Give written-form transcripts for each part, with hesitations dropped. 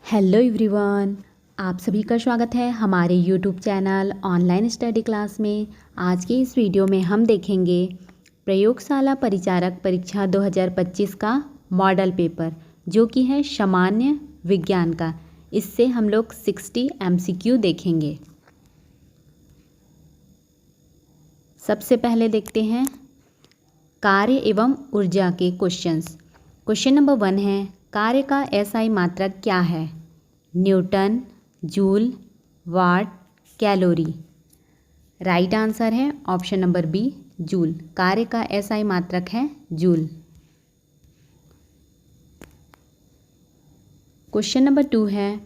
Hello everyone, आप सभी का स्वागत है हमारे YouTube channel online study class में। आज के इस वीडियो में हम देखेंगे प्रयोगशाला परिचारक परीक्षा 2025 का मॉडल पेपर, जो कि है सामान्य विज्ञान का। इससे हम लोग 60 MCQ देखेंगे। सबसे पहले देखते हैं कार्य एवं ऊर्जा के क्वेश्चंस। क्वेश्चन नंबर 1 है, कार्य का SI मात्रक क्या है? न्यूटन, जूल, वाट, कैलोरी। राइट आंसर है ऑप्शन नंबर बी, जूल। कार्य का SI मात्रक है जूल। क्वेश्चन नंबर 2 है,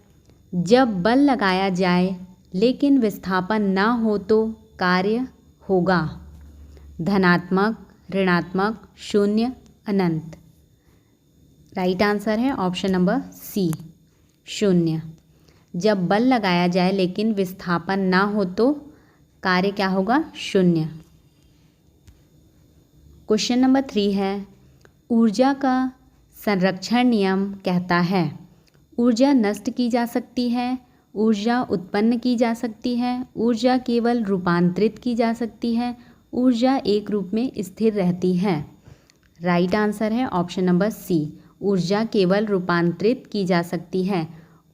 जब बल लगाया जाए लेकिन विस्थापन ना हो तो कार्य होगा? धनात्मक, ऋणात्मक, शून्य, अनंत। राइट आंसर है ऑप्शन नंबर सी, शून्य। जब बल लगाया जाए लेकिन विस्थापन ना हो तो कार्य क्या होगा? शून्य। क्वेश्चन नंबर 3 है, ऊर्जा का संरक्षण नियम कहता है ऊर्जा नष्ट की जा सकती है, ऊर्जा उत्पन्न की जा सकती है, ऊर्जा केवल रूपांतरित की जा सकती है, ऊर्जा एक रूप में स्थिर रहती है। राइट आंसर है ऑप्शन नंबर सी, ऊर्जा केवल रूपांतरित की जा सकती है।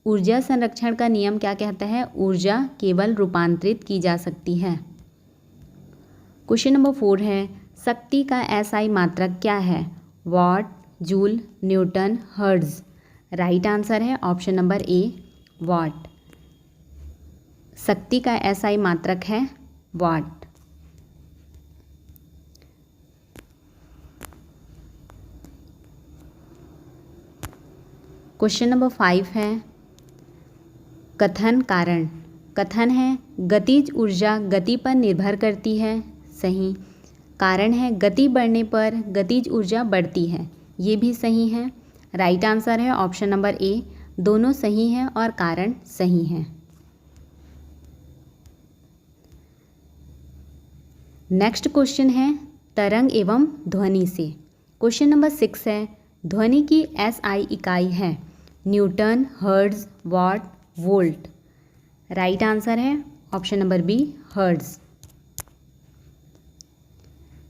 ऊर्जा संरक्षण का नियम क्या कहता है? ऊर्जा केवल रूपांतरित की जा सकती है। क्वेश्चन नंबर 4 है, शक्ति का SI मात्रक क्या है? What, joule, Newton, hertz. Right answer है ऑप्शन नंबर ए, वॉट। शक्ति का SI मात्रक है वॉट। क्वेश्चन नंबर 5 है, कथन कारण। कथन है गतिज ऊर्जा गति पर निर्भर करती है, सही। कारण है गति बढ़ने पर गतिज ऊर्जा बढ़ती है, ये भी सही है। राइट आंसर है ऑप्शन नंबर ए, दोनों सही हैं और कारण सही हैं। नेक्स्ट क्वेश्चन है, तरंग एवं ध्वनि से। क्वेश्चन नंबर 6 है, ध्वनि की SI इकाई है Newton, hertz, what, volt. Right answer है ऑप्शन नंबर बी, हर्ट्ज।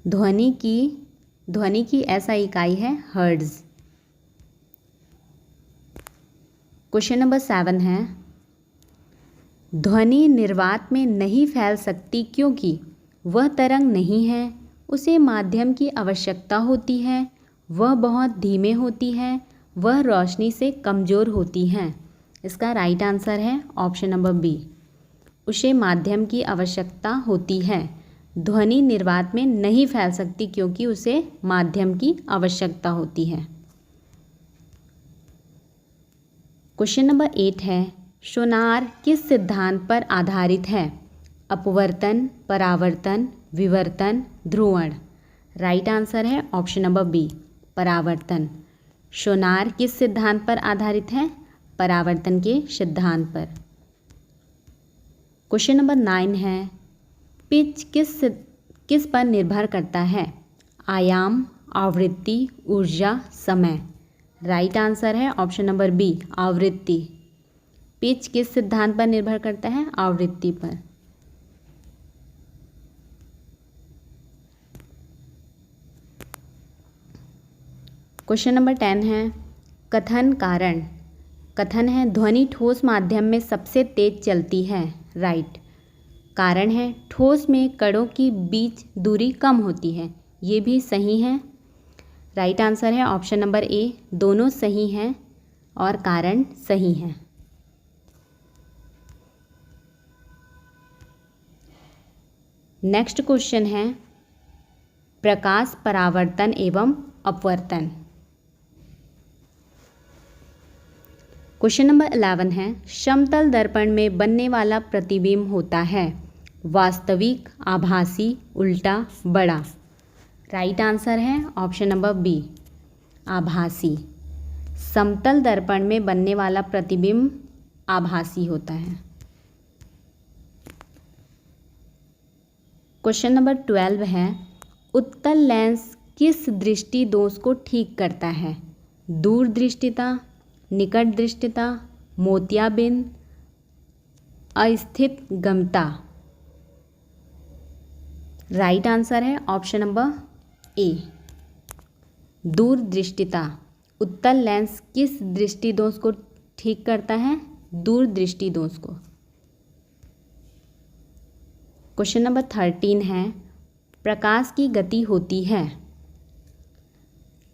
ध्वनि की SI इकाई है हर्ट्ज। क्वेश्चन नंबर 7 है, ध्वनि निर्वात में नहीं फैल सकती क्योंकि वह तरंग नहीं है, उसे माध्यम की आवश्यकता होती है, वह बहुत धीमे होती है, वह रोशनी से कमज़ोर होती हैं। इसका राइट आंसर है ऑप्शन नंबर बी, उसे माध्यम की आवश्यकता होती है। ध्वनि निर्वात में नहीं फैल सकती क्योंकि उसे माध्यम की आवश्यकता होती है। क्वेश्चन नंबर 8 है, सोनार किस सिद्धांत पर आधारित है? अपवर्तन, परावर्तन, विवर्तन, ध्रुवण। राइट आंसर है ऑप्शन नंबर बी, परावर्तन। सोनार किस सिद्धांत पर आधारित है? परावर्तन के सिद्धांत पर। क्वेश्चन नंबर 9 है, पिच किस पर निर्भर करता है? आयाम, आवृत्ति, ऊर्जा, समय। राइट आंसर है ऑप्शन नंबर बी, आवृत्ति। पिच किस सिद्धांत पर निर्भर करता है? आवृत्ति पर। क्वेश्चन नंबर 10 है, कथन कारण। कथन है ध्वनि ठोस माध्यम में सबसे तेज चलती है, राइट। कारण है ठोस में कणों की बीच दूरी कम होती है, ये भी सही है। राइट आंसर है ऑप्शन नंबर ए, दोनों सही हैं और कारण सही है। नेक्स्ट क्वेश्चन है, प्रकाश परावर्तन एवं अपवर्तन। क्वेश्चन नंबर 11 है, समतल दर्पण में बनने वाला प्रतिबिंब होता है वास्तविक, आभासी, उल्टा, बड़ा। राइट आंसर है ऑप्शन नंबर बी, आभासी। समतल दर्पण में बनने वाला प्रतिबिंब आभासी होता है। क्वेश्चन नंबर 12 है, उत्तल लेंस किस दृष्टि दोष को ठीक करता है? दूरदृष्टिता, निकट दृष्टिता, मोतियाबिंद, अस्थिगमता। राइट आंसर है ऑप्शन नंबर ए, दूरदृष्टिता। उत्तल लेंस किस दृष्टि दोष को ठीक करता है? दूरदृष्टि दोष को। क्वेश्चन नंबर 13 है, प्रकाश की गति होती है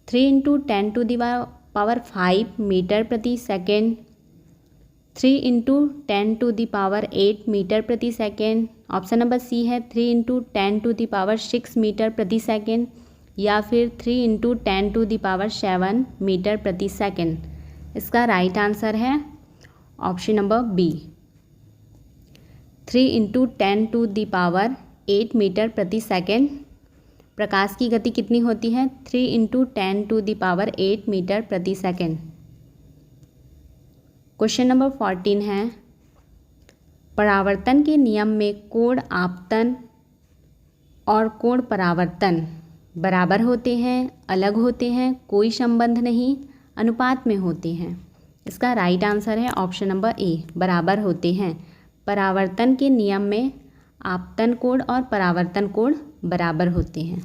3 × 10⁵ मीटर प्रति सेकेंड, 3 × 10⁸ मीटर प्रति सेकेंड, ऑप्शन नंबर सी है 3 × 10⁶ मीटर प्रति सेकेंड, या फिर 3 × 10�7 मीटर प्रति सेकेंड। इसका राइट आंसर है ऑप्शन नंबर बी, 3 × 10⁸ मीटर प्रति सेकेंड। प्रकाश की गति कितनी होती है? 3 × 10⁸ मीटर प्रति सेकेंड। क्वेश्चन नंबर 14 है, परावर्तन के नियम में कोण आपतन और कोण परावर्तन बराबर होते हैं, अलग होते हैं, कोई संबंध नहीं, अनुपात में होते हैं। इसका राइट आंसर है ऑप्शन नंबर ए, बराबर होते हैं। परावर्तन के नियम में आपतन कोण और परावर्तन कोण बराबर होते हैं।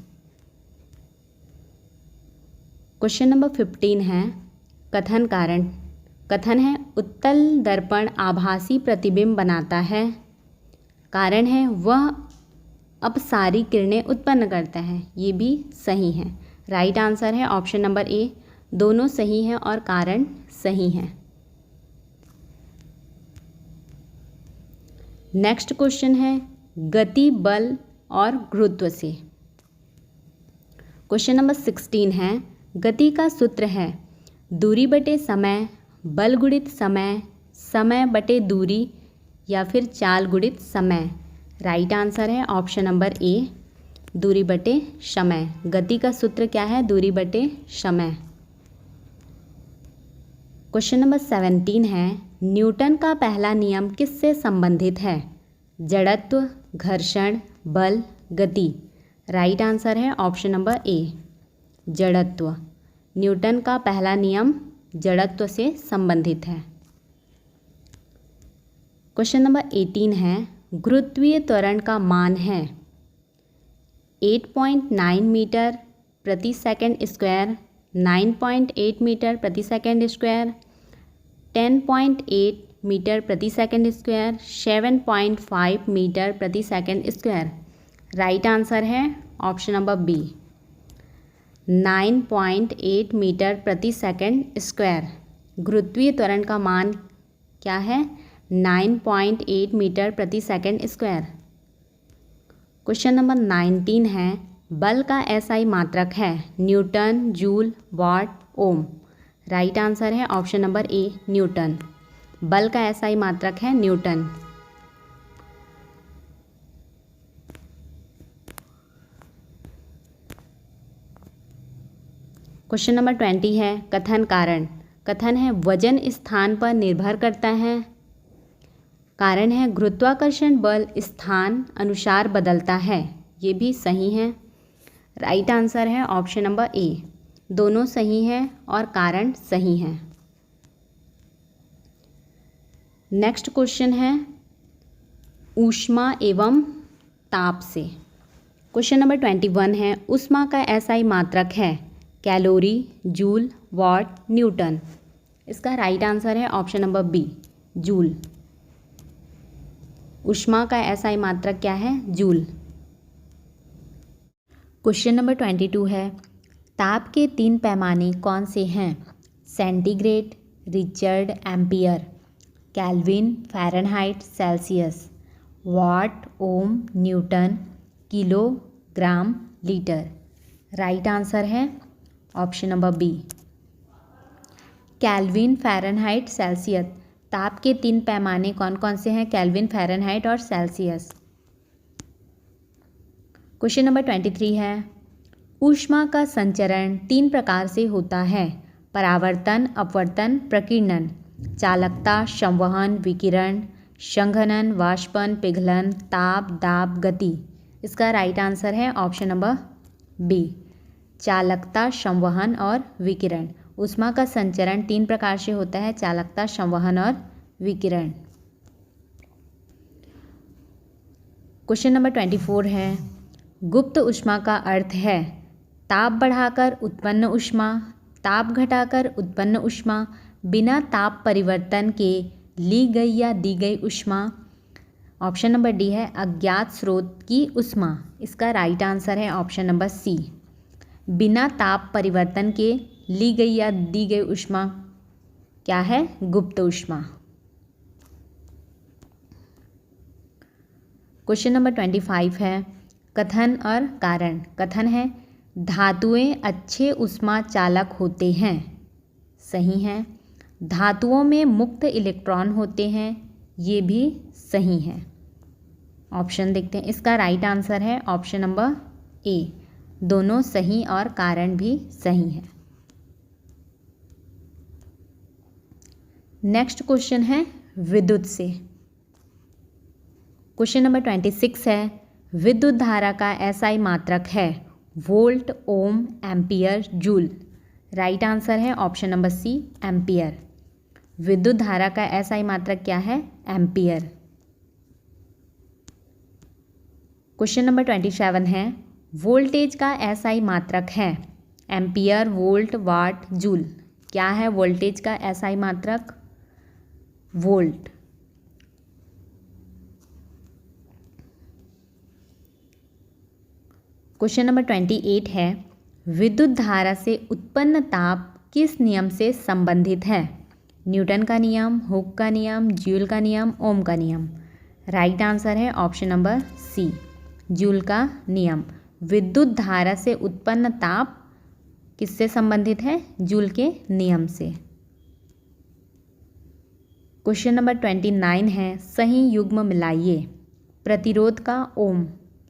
क्वेश्चन नंबर 15 है, कथन कारण। कथन है, उत्तल दर्पण आभासी प्रतिबिंब बनाता है। कारण है, वह अपसारी किरणें उत्पन्न करता है। ये भी सही है। राइट आंसर है ऑप्शन नंबर ए, दोनों सही हैं और कारण सही हैं। नेक्स्ट क्वेश्चन है, गति, बल और गुरुत्व से। क्वेश्चन नंबर 16 है, गति का सूत्र है दूरी बटे समय, बल गुणित समय, समय बटे दूरी, या फिर चाल गुणित समय। राइट आंसर है ऑप्शन नंबर ए, दूरी बटे समय। गति का सूत्र क्या है? दूरी बटे समय। क्वेश्चन नंबर 17 है, न्यूटन का पहला नियम किससे संबंधित है? जड़त्व, घर्षण, बल, गति। राइट आंसर है ऑप्शन नंबर ए, जड़त्व। न्यूटन का पहला नियम जड़त्व से संबंधित है। क्वेश्चन नंबर 18 है, गुरुत्वीय त्वरण का मान है 8.9 मीटर प्रति सेकंड स्क्वायर, 9.8 मीटर प्रति सेकंड स्क्वायर, 10.8 मीटर प्रति सेकंड स्क्वायर, 7.5 मीटर प्रति सेकंड स्क्वायर। राइट आंसर है ऑप्शन नंबर बी, 9.8 मीटर प्रति सेकंड स्क्वायर। गुरुत्वीय त्वरण का मान क्या है? 9.8 मीटर प्रति सेकंड स्क्वायर। क्वेश्चन नंबर 19 है, बल का एसआई मात्रक है न्यूटन, जूल, वाट, ओम। राइट आंसर है ऑप्शन नंबर ए, न्यूटन। बल का एसआई मात्रक है न्यूटन। क्वेश्चन नंबर 20 है, कथन कारण। कथन है, वजन स्थान पर निर्भर करता है। कारण है, गुरुत्वाकर्षण बल स्थान अनुसार बदलता है। ये भी सही है। राइट आंसर है ऑप्शन नंबर ए, दोनों सही हैं और कारण सही हैं। नेक्स्ट क्वेश्चन है, ऊष्मा एवं ताप से। क्वेश्चन नंबर 21 है, ऊष्मा का एसआई मात्रक है कैलोरी, जूल, वाट, न्यूटन। इसका राइट आंसर है ऑप्शन नंबर बी, जूल। ऊष्मा का एसआई मात्रक क्या है? जूल। क्वेश्चन नंबर 22 है, ताप के 3 पैमाने कौन से हैं? Centigrade, Richard, ampere, kelvin, Fahrenheit, Celsius, watt, ohm, newton, kilo, gram, litre. Right answer है option number b, kelvin, Fahrenheit, Celsius. ताप के 3 पैमाने कौन कौन से हैं? केल्विन, फ़ारेनहाइट और सेल्सियस। क्वेश्चन नंबर 23 है, ऊष्मा का संचरण 3 प्रकार से होता है परावर्तन, अपवर्तन, प्रकीर्णन। चालकता, संवहन, विकिरण, संघनन, वाष्पन, पिघलन, ताप, दाब, गति। इसका राइट आंसर है ऑप्शन नंबर बी, चालकता, संवहन और विकिरण। ऊष्मा का संचरण 3 प्रकार से होता है, चालकता, संवहन और विकिरण। क्वेश्चन नंबर 24 है, गुप्त ऊष्मा का अर्थ है ताप बढ़ाकर उत्पन्न ऊष्मा, ताप घटाकर उत्पन्न ऊष्मा, बिना ताप परिवर्तन के ली गई या दी गई ऊष्मा। ऑप्शन नंबर डी है अज्ञात स्रोत की ऊष्मा। इसका राइट आंसर है ऑप्शन नंबर सी, बिना ताप परिवर्तन के ली गई या दी गई ऊष्मा क्या है, गुप्त ऊष्मा। क्वेश्चन नंबर 25 है, कथन और कारण। कथन है धातुएं अच्छे ऊष्मा चालक होते हैं, सही है। धातुओं में मुक्त इलेक्ट्रॉन होते हैं, ये भी सही है। ऑप्शन देखते हैं, इसका राइट आंसर है ऑप्शन नंबर ए, दोनों सही और कारण भी सही है। नेक्स्ट क्वेश्चन है विद्युत से। क्वेश्चन नंबर 26 है, विद्युत धारा का एसआई मात्रक है वोल्ट, ओम, एम्पियर, जूल। राइट आंसर है ऑप्शन नंबर सी, एम्पियर। विद्युत धारा का एसआई मात्रक क्या है, एम्पियर। क्वेश्चन नंबर 27 है, वोल्टेज का एसआई मात्रक है एम्पियर, वोल्ट, वाट, जूल। क्या है वोल्टेज का एसआई मात्रक, वोल्ट। क्वेश्चन नंबर 28 है, विद्युत धारा से उत्पन्न ताप किस नियम से संबंधित है, न्यूटन का नियम, हुक का नियम, जूल का नियम, ओम का नियम। राइट आंसर है ऑप्शन नंबर सी, जूल का नियम। विद्युत धारा से उत्पन्न ताप किससे संबंधित है, जूल के नियम से। क्वेश्चन नंबर 29 है, सही युग्म मिलाइए। प्रतिरोध का ओम,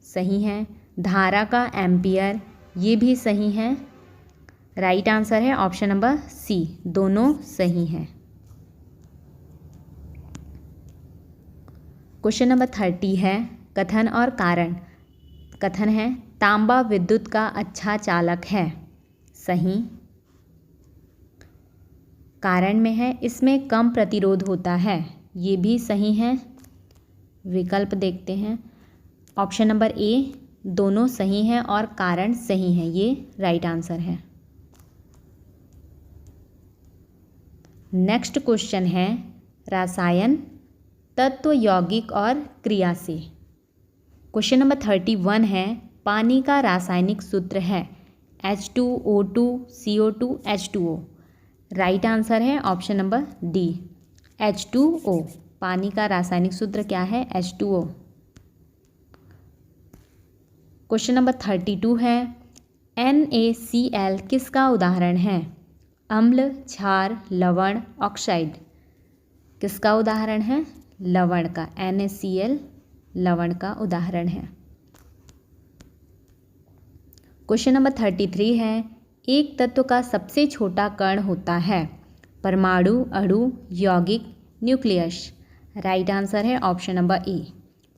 सही है। धारा का एम्पियर, ये भी सही है। राइट आंसर है ऑप्शन नंबर सी, दोनों सही हैं। क्वेश्चन नंबर 30 है, कथन और कारण। कथन है तांबा विद्युत का अच्छा चालक है, सही। कारण में है इसमें कम प्रतिरोध होता है, ये भी सही है। विकल्प देखते हैं, ऑप्शन नंबर ए, दोनों सही हैं और कारण सही है, ये राइट आंसर है। नेक्स्ट क्वेश्चन है, रसायन, तत्व, यौगिक और क्रिया से। क्वेश्चन नंबर 31 है, पानी का रासायनिक सूत्र है H2O2 CO2 H2O। Right answer है ऑप्शन नंबर डी, H2O। पानी का रासायनिक सूत्र क्या है, H2O। क्वेश्चन नंबर 32 है, NaCl किसका उदाहरण है, अम्ल, क्षार, लवण, ऑक्साइड। किसका उदाहरण है, लवण का। NaCl लवण का उदाहरण है। क्वेश्चन नंबर 33 है, एक तत्व का सबसे छोटा कण होता है परमाणु, अणु, यौगिक, न्यूक्लियस। राइट आंसर है ऑप्शन नंबर ए,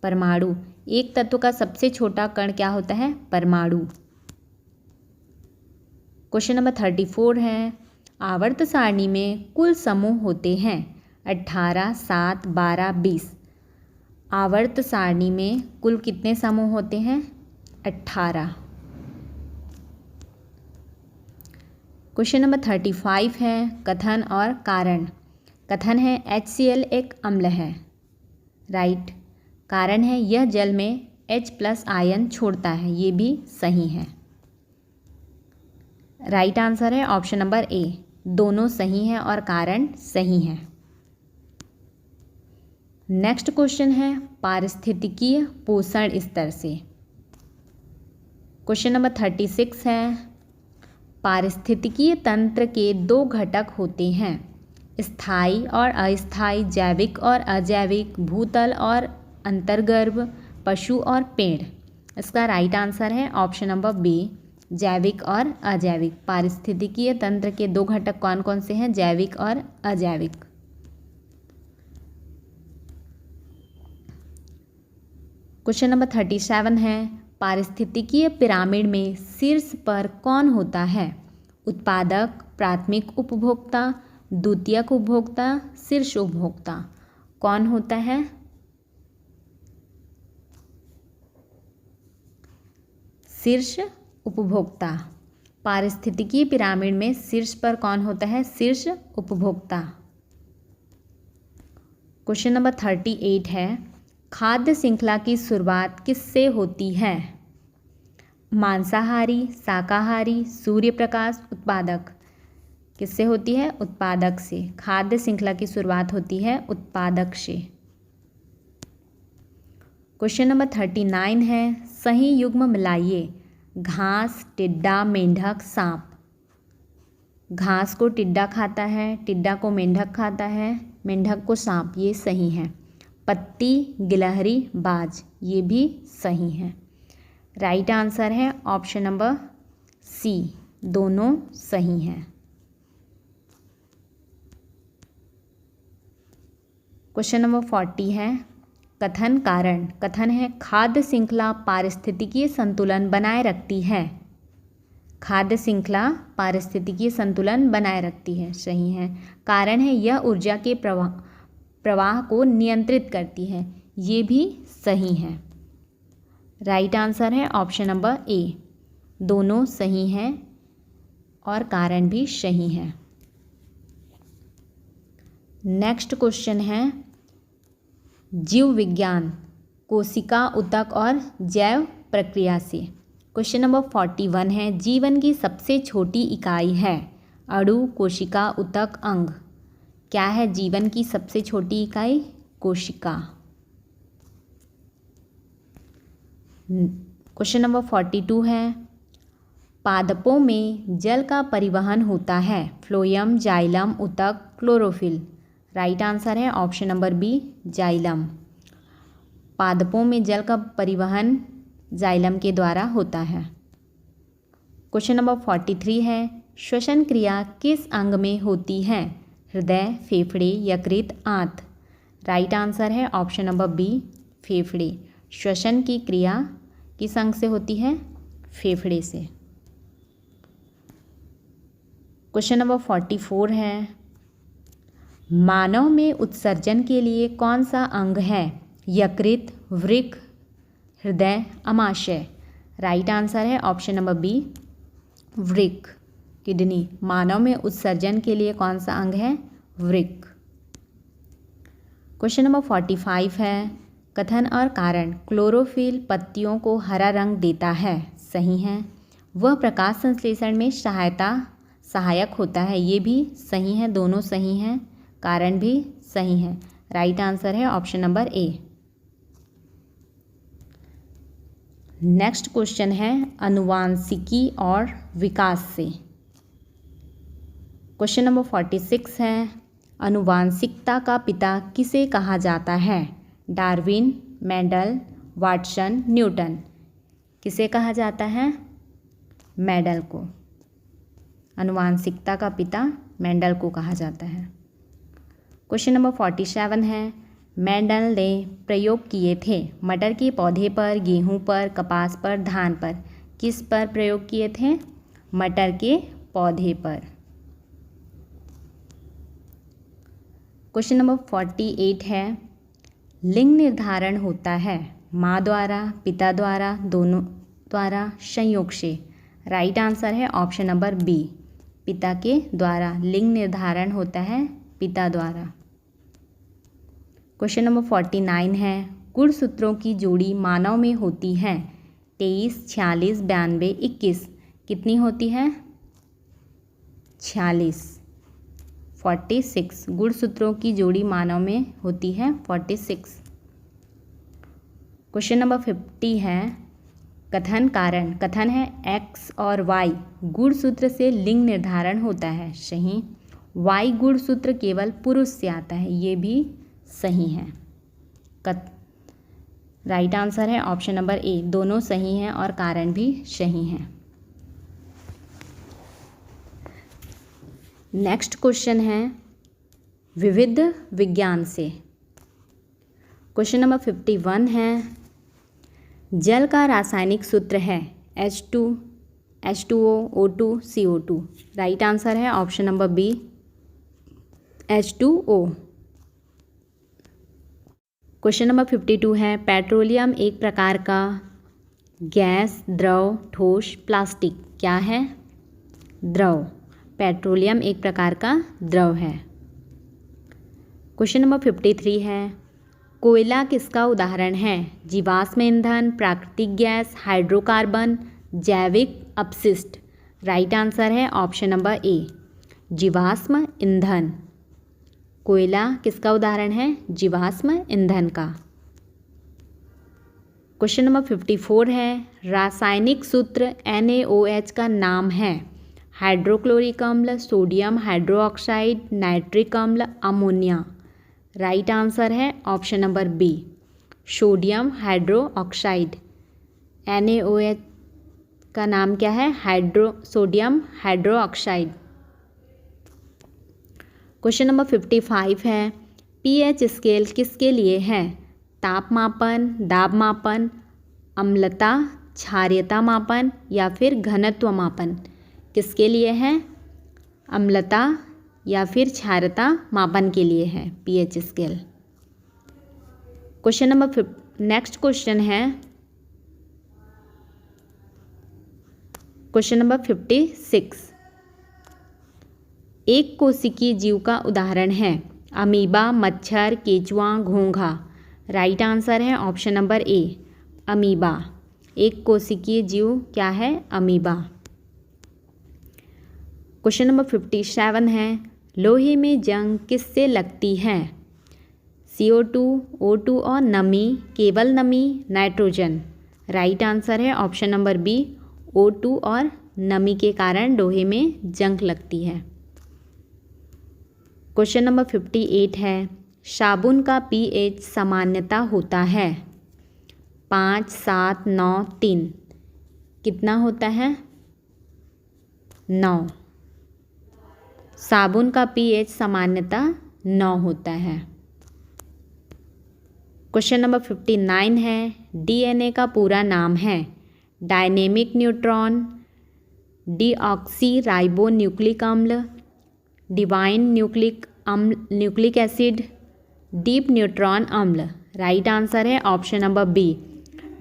परमाणु। एक तत्व का सबसे छोटा कण क्या होता है, परमाणु। क्वेश्चन नंबर 34 है, आवर्त सारणी में कुल समूह होते हैं 18, 7, 12, 20। आवर्त सारणी में कुल कितने समूह होते हैं, 18। क्वेश्चन नंबर 35 है, कथन और कारण। कथन है HCl एक अम्ल है, राइट। कारण है यह जल में H+ आयन छोड़ता है, ये भी सही है। राइट आंसर है ऑप्शन नंबर ए, दोनों सही हैं और कारण सही है। नेक्स्ट क्वेश्चन है, पारिस्थितिकीय पोषण स्तर से। क्वेश्चन नंबर 36 है, पारिस्थितिकीय तंत्र के 2 घटक होते हैं, स्थायी और अस्थायी, जैविक और अजैविक, भूतल और अंतर्गर्भ, पशु और पेड़। इसका राइट आंसर है ऑप्शन नंबर बी, जैविक और अजैविक। पारिस्थितिकीय तंत्र के 2 घटक कौन कौन से हैं, जैविक और अजैविक। क्वेश्चन नंबर 37 है, पारिस्थितिकीय पिरामिड में शीर्ष पर कौन होता है, उत्पादक, प्राथमिक उपभोक्ता, द्वितीयक उपभोक्ता, शीर्ष उपभोक्ता। कौन होता है? शीर्ष उपभोक्ता। पारिस्थितिकीय पिरामिड में शीर्ष पर कौन होता है? शीर्ष उपभोक्ता। क्वेश्चन नंबर 38 है, खाद्य श्रृंखला की शुरुआत किससे होती है? मांसाहारी, शाकाहारी, सूर्य प्रकाश, उत्पादक। किससे होती है? उत्पादक से। खाद्य श्रृंखला की शुरुआत होती है उत्पादक से। क्वेश्चन नंबर 39 है, सही युग्म मिलाइए। घास, टिड्डा, मेंढक, सांप। घास को टिड्डा खाता है, टिड्डा को मेंढक खाता है, मेंढक को सांप। ये सही है। पत्ती, गिलहरी, बाज। ये भी सही है। राइट आंसर है ऑप्शन नंबर सी, दोनों सही हैं। क्वेश्चन नंबर 40 है, कथन कारण। कथन है, खाद्य श्रृंखला पारिस्थितिकीय संतुलन बनाए रखती है। खाद्य श्रृंखला पारिस्थितिकीय संतुलन बनाए रखती है। सही है। कारण है, यह ऊर्जा के प्रवाह को नियंत्रित करती है। ये भी सही है। राइट आंसर है ऑप्शन नंबर ए, दोनों सही हैं और कारण भी सही है। नेक्स्ट क्वेश्चन है, जीव विज्ञान, कोशिका, ऊतक और जैव प्रक्रिया से। क्वेश्चन नंबर 41 है, जीवन की सबसे छोटी इकाई है। अणु, कोशिका, ऊतक, अंग। क्या है जीवन की सबसे छोटी इकाई? कोशिका। क्वेश्चन नंबर 42 है, पादपों में जल का परिवहन होता है। फ्लोएम, जाइलम, ऊतक, क्लोरोफिल। राइट आंसर है ऑप्शन नंबर बी, जाइलम। पादपों में जल का परिवहन जाइलम के द्वारा होता है। क्वेश्चन नंबर 43 है, श्वसन क्रिया किस अंग में होती है? हृदय, फेफड़े, यकृत, आंत। राइट आंसर है ऑप्शन नंबर बी, फेफड़े। श्वसन की क्रिया किस अंग से होती है? फेफड़े से। क्वेश्चन नंबर 44 है, मानव में उत्सर्जन के लिए कौन सा अंग है? यकृत, वृक्क, हृदय, अमाशय। राइट आंसर है ऑप्शन नंबर बी, वृक्क, किडनी। मानव में उत्सर्जन के लिए कौन सा अंग है? वृक्क। क्वेश्चन नंबर 45 है, कथन और कारण। क्लोरोफिल पत्तियों को हरा रंग देता है। सही है। वह प्रकाश संश्लेषण में सहायक होता है। ये भी सही है, दोनों सही हैं। कारण भी सही है। राइट आंसर है option number A. Next question है, आनुवांशिकी और विकास से। क्वेश्चन नंबर 46 है, आनुवांशिकता का पिता किसे कहा जाता है? Darwin, Mendel, Watson, Newton. किसे कहा जाता है? मेंडल को। आनुवांशिकता का पिता मेंडल को कहा जाता है। क्वेश्चन नंबर 47 है, मेंडल ने प्रयोग किए थे। मटर के पौधे पर, गेहूं पर, कपास पर, धान पर। किस पर प्रयोग किए थे? मटर के पौधे पर। क्वेश्चन नंबर 48 है, लिंग निर्धारण होता है माँ द्वारा, पिता द्वारा, दोनों द्वारा, संयोग से। राइट आंसर है ऑप्शन नंबर बी, पिता के द्वारा। लिंग निर्धारण होता है पिता द्वारा। क्वेश्चन नंबर 49 है, गुणसूत्रों की जोड़ी मानव में होती है 23, 46, 92, 21। कितनी होती है? 46, 46। गुणसूत्रों की जोड़ी मानव में होती है 46। क्वेश्चन नंबर 50 है, कथन कारण। कथन है, एक्स और वाई गुणसूत्र से लिंग निर्धारण होता है। सही। वाई गुणसूत्र केवल पुरुष से आता है। ये भी सही है। राइट आंसर है ऑप्शन नंबर ए, दोनों सही हैं और कारण भी सही हैं। नेक्स्ट क्वेश्चन है, विविध विज्ञान से। क्वेश्चन नंबर 51 है, जल का रासायनिक सूत्र है H2 H2O, O2, CO2। Right answer है option number b, H2O। Question number 52 है, पेट्रोलियम एक प्रकार का गैस, द्रव, ठोस, प्लास्टिक क्या है? द्रव। पेट्रोलियम एक प्रकार का द्रव है। क्वेश्चन नंबर 53 है, कोयला किसका उदाहरण है? जीवाश्म ईंधन, प्राकृतिक गैस, हाइड्रोकार्बन, जैविक अपशिष्ट। राइट आंसर है ऑप्शन नंबर ए, जीवाश्म ईंधन। कोयला किसका उदाहरण है? जीवाश्म ईंधन का। क्वेश्चन नंबर 54 है, रासायनिक सूत्र NaOH का नाम है? हाइड्रोक्लोरिक अम्ल, सोडियम हाइड्रोक्साइड, नाइट्रिक अम्ल, अमोनिया। राइट आंसर है option number B, sodium hydroxide. NaOH का नाम क्या है? Sodium hydroxide. क्वेश्चन नंबर 55 है, pH स्केल किसके लिए है? तापमापन, दाब मापन, अम्लता, क्षारीयता मापन या फिर घनत्व मापन। किसके लिए है? अम्लता या फिर क्षारीयता मापन के लिए है pH scale. Question number next question है क्वेश्चन नंबर 56। एक कोशिकीय जीव का उदाहरण है? अमीबा, मच्छर, केंचुआ, घोंघा। राइट आंसर है ऑप्शन नंबर ए, अमीबा। एक कोशिकीय जीव क्या है? अमीबा। क्वेश्चन नंबर 57 है, लोहे में जंग किससे लगती है? CO2, O2 और नमी, केवल नमी, नाइट्रोजन। राइट आंसर है ऑप्शन नंबर बी, O2 और नमी के कारण लोहे में जंग लगती है। क्वेश्चन नंबर 58 है, साबुन का pH सामान्यता होता है? 5, 7, 9, 3। कितना होता है? 9। साबुन का pH सामान्यता 9 होता है। क्वेश्चन नंबर 59 है, DNA का पूरा नाम है? Dynamic neutron, deoxy ribo nucleic अम्ल, divine nucleic acid, deep neutron अम्ल। राइट आंसर है option number b,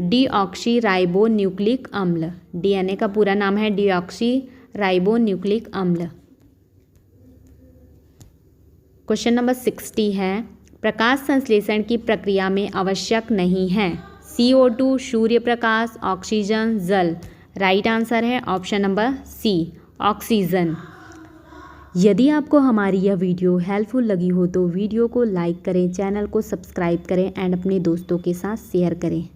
deoxy ribo nucleic अम्ल। DNA का पूरा नाम है डीऑक्सी राइबो न्यूक्लिक अम्ल। क्वेश्चन नंबर 60 है, प्रकाश संश्लेषण की प्रक्रिया में आवश्यक नहीं है? CO2, सूर्य प्रकाश, ऑक्सीजन, जल। राइट आंसर है ऑप्शन नंबर सी, ऑक्सीजन। यदि आपको हमारी यह वीडियो हेल्पफुल लगी हो तो वीडियो को लाइक करें, चैनल को सब्सक्राइब करें एंड अपने दोस्तों के साथ शेयर करें।